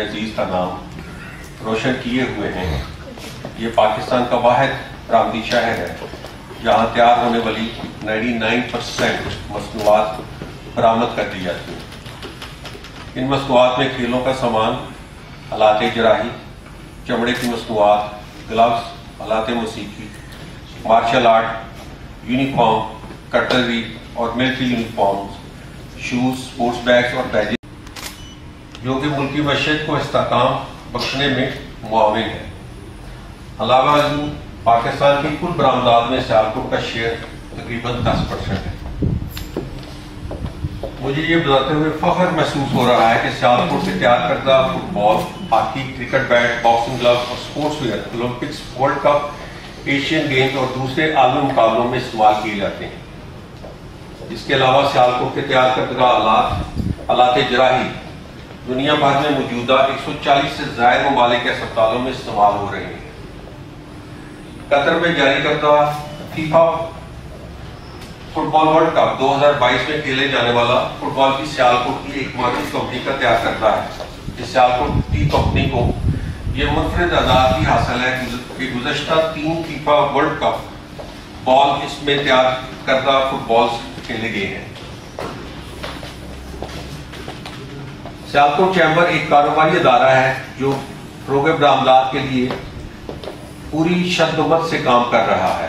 عزیز کا نام روشن کیے ہوئے ہیں۔ یہ پاکستان کا واحد برآمدی شہر ہے جہاں تیار ہونے والی 99% مصنوعات برآمد کر دی جاتی ہیں۔ ان مصنوعات میں کھیلوں کا سامان، آلات جراحی، چمڑے کی مصنوعات، گلوز، آلات موسیقی، مارشل آرٹ، یونیفارم، کٹلری اور military uniforms, shoes, sports bags اور بیجز جو کہ ملکی معیشت کو استحکام بخشنے میں معاون ہے۔ علاوہ ازیں پاکستان کی کل برآمدات میں سیالکوٹ کا شیئر تقریباً 10% ہے۔ مجھے یہ بتاتے ہوئے فخر محسوس ہو رہا ہے کہ سیالکوٹ سے تیار کردہ football, hockey, cricket bat, boxing gloves اور sports wear Olympics, World Cup, Asian Games اور دوسرے عالمی مقابلوں میں استعمال کیے جاتے ہیں۔ اس کے علاوہ سیالکوٹ کے تیار کردہ آلات جراحی دنیا بھر میں موجودہ 140 سے زائد ممالک کے اسپتالوں میں استعمال ہو رہے ہیں۔ قطر میں جاری کردہ فیفا فٹ بال ورلڈ کپ 2022 میں کھیلے جانے والا فٹ بال کی سیالکوٹ کی ایک معروف کمپنی کا تیار کردہ ہے۔ اس سیالکوٹ کی کمپنی کو یہ منفرد اعزاز بھی حاصل ہے کہ گزشتہ 3 فیفا ورلڈ کپ بال اس میں تیار کردہ فٹ بالز کھیلے گئے ہیں۔ سیالکوٹ چیمبر ایک کاروباری ادارہ ہے جو فروغ برآمدات کے لیے پوری شدت سے کام کر رہا ہے۔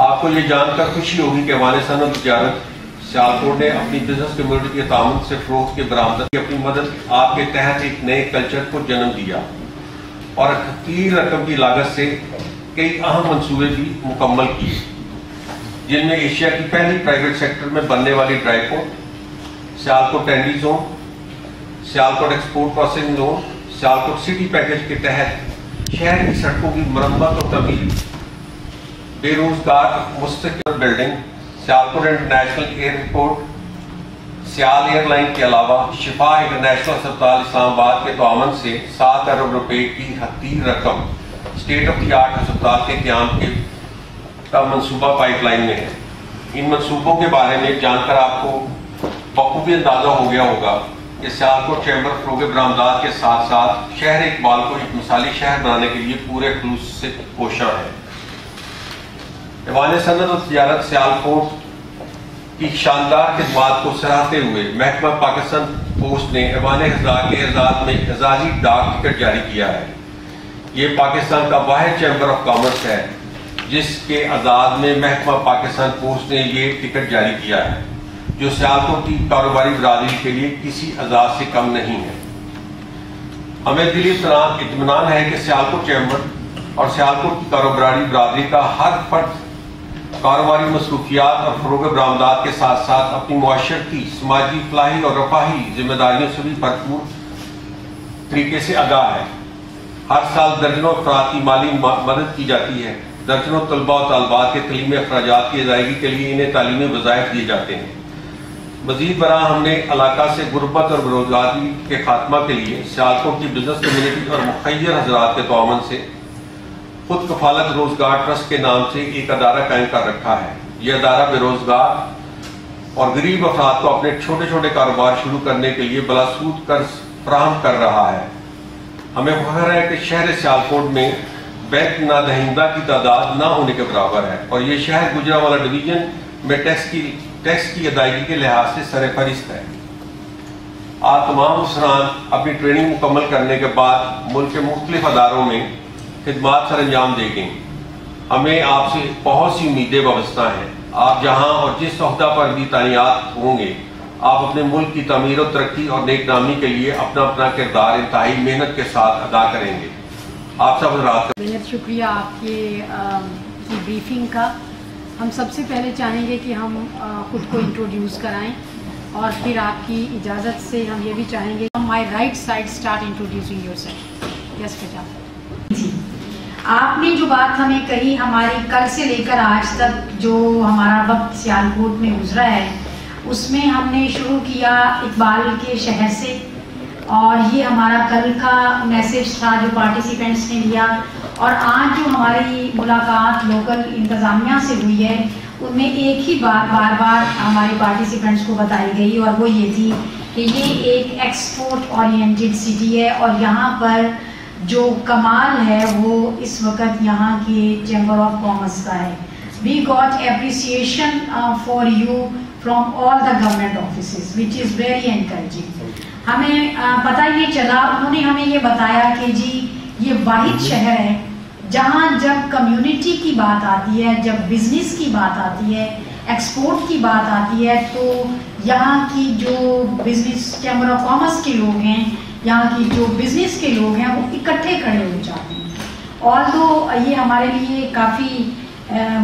آپ کو یہ جان کر خوشی ہوگی کہ ایوان صنعت و تجارت سیالکوٹ نے اپنی بزنس کمیونٹی کے تعاون سے فروغ کے برآمدات کی اپنی مدد آپ کے تحت ایک نئے کلچر کو جنم دیا اور کثیر رقم کی لاگت سے کئی اہم منصوبے بھی مکمل کیے، جن میں ایشیا کی پہلی پرائیویٹ سیکٹر میں بننے والی dry port, Sialkot tannery zone, Sialkot export processing zone, Sialkot city package کے تحت شہر کی سڑکوں کی مرمت اور تعمیر، بے روزگار مستقل بلڈنگ، سیالکوٹ انٹرنیشنل ایئرپورٹ، سیال ایئر لائن کے علاوہ شفا انٹرنیشنل اسپتال اسلام آباد کے تعاون سے 7 ارب روپے کی حقیقی رقم اسٹیٹ آف دی آرٹ اسپتال کے قیام کا منصوبہ پائپ لائن میں ہے۔ ان منصوبوں کے بارے میں جان کر آپ کو بخوبی اندازہ ہو گیا ہوگا کہ سیالکوٹ چیمبر فروغ برآمدات کے ساتھ ساتھ شہر اقبال کو ایک مثالی شہر بنانے کے لیے پورے خلوص سے کوشاں ہے۔ ایوان صنعت و تجارت سیالکوٹ کی شاندار خدمات کو سراہتے ہوئے محکمہ پاکستان پوسٹ نے ایوان حضرات کے اعزاز میں اعزازی ڈاک ٹکٹ جاری کیا ہے۔ یہ پاکستان کا واحد چیمبر آف کامرس ہے جس کے اعزاز میں محکمہ پاکستان پوسٹ نے یہ ٹکٹ جاری کیا ہے، جو سیالکوٹ کی کاروباری برادری کے لیے کسی اعزاز سے کم نہیں ہے۔ ہمیں دلی اطمینان ہے کہ سیالکوٹ چیمبر اور سیالکوٹ کی کاروباری برادری کا ہر فرد کاروباری مصروفیات اور فروغ برآمدات کے ساتھ ساتھ اپنی معاشرتی، سماجی، فلاحی اور رفاہی ذمہ داریوں سے بھی بھرپور طریقے سے آگاہ ہے۔ ہر سال درجنوں افراد کی مالی مدد کی جاتی ہے۔ درجنوں طلباء و طالبات کے تعلیمی اخراجات کی ادائیگی کے لیے انہیں تعلیمی وظائف دیے جاتے ہیں۔ مزید برآں ہم نے علاقہ سے غربت اور بےروزگاری کے خاتمہ کے لیے سیالکوٹ کی بزنس کمیونٹی اور مخیر حضرات کے تعاون سے خود کفالت روزگار ٹرسٹ کے نام سے ایک ادارہ قائم کر رکھا ہے۔ یہ ادارہ بے روزگار اور غریب افراد کو اپنے چھوٹے چھوٹے کاروبار شروع کرنے کے لیے بلا سود قرض فراہم کر رہا ہے۔ ہمیں فخر ہے کہ شہر سیالکوٹ میں بینک نہ دہندہ کی تعداد نہ ہونے کے برابر ہے اور یہ شہر گجرانوالہ ڈویژن میں ٹیکس کی ادائیگی کے لحاظ سے سر فہرست ہے۔ آپ تمام افسران اپنی ٹریننگ مکمل کرنے کے بعد ملک کے مختلف اداروں میں خدمات سر انجام دیں گے۔ ہمیں آپ سے بہت سی امیدیں وابستہ ہیں۔ آپ جہاں اور جس عہدہ پر بھی تعینات ہوں گے، آپ اپنے ملک کی تعمیر و ترقی اور نیک نامی کے لیے اپنا کردار انتہائی محنت کے ساتھ ادا کریں گے۔ آپ سب حضرات کا بہت شکریہ آپ کی بریفنگ کا۔ ہم سب سے پہلے چاہیں گے کہ ہم خود کو انٹروڈیوس کرائیں اور پھر آپ کی اجازت سے ہم یہ بھی چاہیں گے my right side start introducing yourself. Yes بیٹا جی، آپ نے جو بات ہمیں کہی، ہماری کل سے لے کر آج تک جو ہمارا وقت سیالکوٹ میں گزرا ہے اس میں ہم نے شروع کیا اقبال کے شہر سے، اور یہ ہمارا کل کا میسیج تھا جو پارٹیسپینٹس نے لیا، اور آج جو ہماری ملاقات لوکل انتظامیہ سے ہوئی ہے ان میں ایک ہی بات بار بار ہمارے پارٹیسپینٹس کو بتائی گئی، اور وہ یہ تھی کہ یہ ایک ایکسپورٹ اورینٹڈ سٹی ہے اور یہاں پر جو کمال ہے وہ اس وقت یہاں کے چیمبر آف کامرس کا ہے. We got appreciation for you from all the government offices, which is very encouraging. ہمیں پتہ یہ چلا، انہوں نے ہمیں یہ بتایا کہ جی یہ واحد شہر ہے جہاں جب کمیونٹی کی بات آتی ہے، جب بزنس کی بات آتی ہے، ایکسپورٹ کی بات آتی ہے، تو یہاں کی جو بزنس چیمبر آف کامرس کے لوگ ہیں، یہاں کی جو بزنس کے لوگ ہیں وہ اکٹھے کھڑے ہو جاتے ہیں. آلدو یہ ہمارے لیے کافی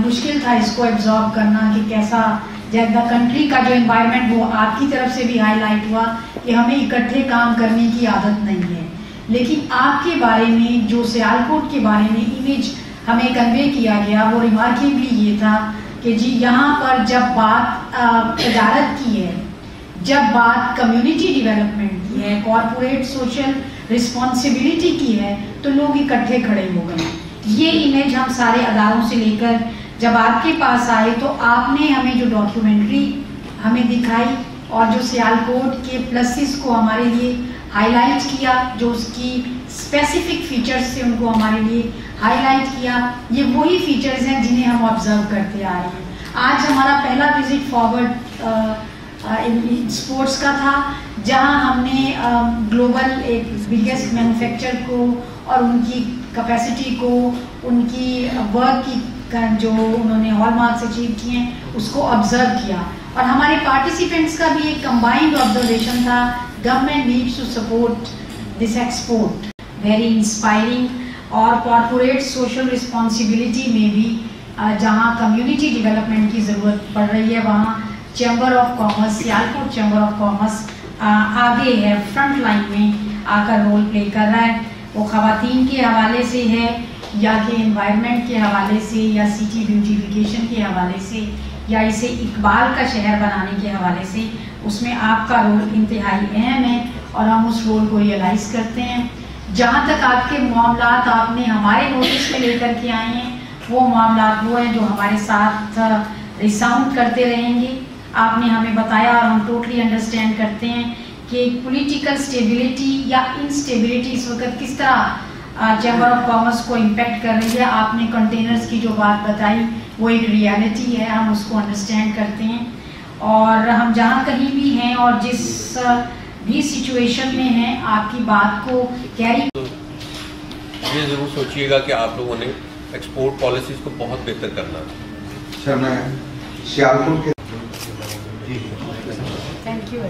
مشکل تھا اس کو ایبزارب کرنا کہ کیسا دا کنٹری کا جو انوائرمنٹ وہ آپ کی طرف سے بھی ہائی لائٹ ہوا کہ ہمیں اکٹھے کام کرنے کی عادت نہیں ہے. لیکن آپ کے بارے میں جو سیالکوٹ کے بارے میں امیج ہمیں کنوے کیا گیا وہ ریمارکیبلی یہ تھا کہ جی یہاں پر جب بات تجارت کی ہے، جب بات کمیونٹی ڈیولپمنٹ کی ہے، کارپوریٹ سوشل رسپانسبلٹی کی ہے، تو لوگ اکٹھے کھڑے ہو گئے. یہ امیج ہم سارے اداروں سے لے کر جب آپ کے پاس آئے تو آپ نے ہمیں جو ڈاکیومنٹری ہمیں دکھائی اور جو سیالکوٹ کے پلسز کو ہمارے لیے ہائی لائٹ کیا، جو اس کی اسپیسیفک فیچرز تھے ان کو ہمارے لیے ہائی لائٹ کیا، یہ وہی فیچرز ہیں جنہیں ہم آبزرو کرتے آ رہے ہیں. آج ہمارا پہلا وزٹ فارورڈ اسپورٹس کا تھا جہاں ہم نے گلوبل ایک بگیسٹ مینوفیکچر کو اور ان کی کیپیسٹی کو، ان کی ورک کی جو انہوں نے ہال مارکس اچیو کیے ہیں اس کو آبزرو کیا. اور ہمارے پارٹیسپینٹس کا بھی ایک کمبائنڈ آبزرویشن تھا، government needs to support this export. Very inspiring. اور کارپوریٹ سوشل رسپانسبلٹی میں بھی جہاں کمیونٹی ڈیولپمنٹ کی ضرورت پڑ رہی ہے وہاں chamber of commerce, Sialkot chamber of commerce آگے ہے، فرنٹ لائن میں آ کر رول پلے کر رہا ہے. وہ خواتین کے حوالے سے ہے یا کہ انوائرمنٹ کے حوالے سے یا سٹی بیوٹیفیکیشن کے حوالے سے یا اسے اقبال کا شہر بنانے کے حوالے سے، اس میں آپ کا رول انتہائی اہم ہے اور ہم اس رول کو ریئلائز کرتے ہیں. جہاں تک آپ کے معاملات آپ نے ہمارے نوٹس میں لے کر کے آئے ہیں وہ معاملات وہ ہیں جو ہمارے ساتھ ریساؤنڈ کرتے رہیں گے. آپ نے ہمیں بتایا اور ہم ٹوٹلی انڈرسٹینڈ کرتے ہیں کہ پولیٹیکل سٹیبلٹی یا انسٹیبلٹی اس وقت کس طرح چیمبر آف کامرس کو امپیکٹ کر رہی ہے. آپ نے کنٹینرز کی جو بات بتائی وہ ایک ریالٹی ہے، ہم اس کو انڈرسٹینڈ کرتے ہیں اور ہم جہاں کہیں بھی ہیں اور جس بھی سچویشن میں ہیں آپ کی بات کو کیری. یہ ضرور سوچیے گا کہ آپ لوگوں نے ایکسپورٹ پالیسیز کو بہت بہتر کرنا ہے. سر میں سیالکوٹ کے تھینک یو.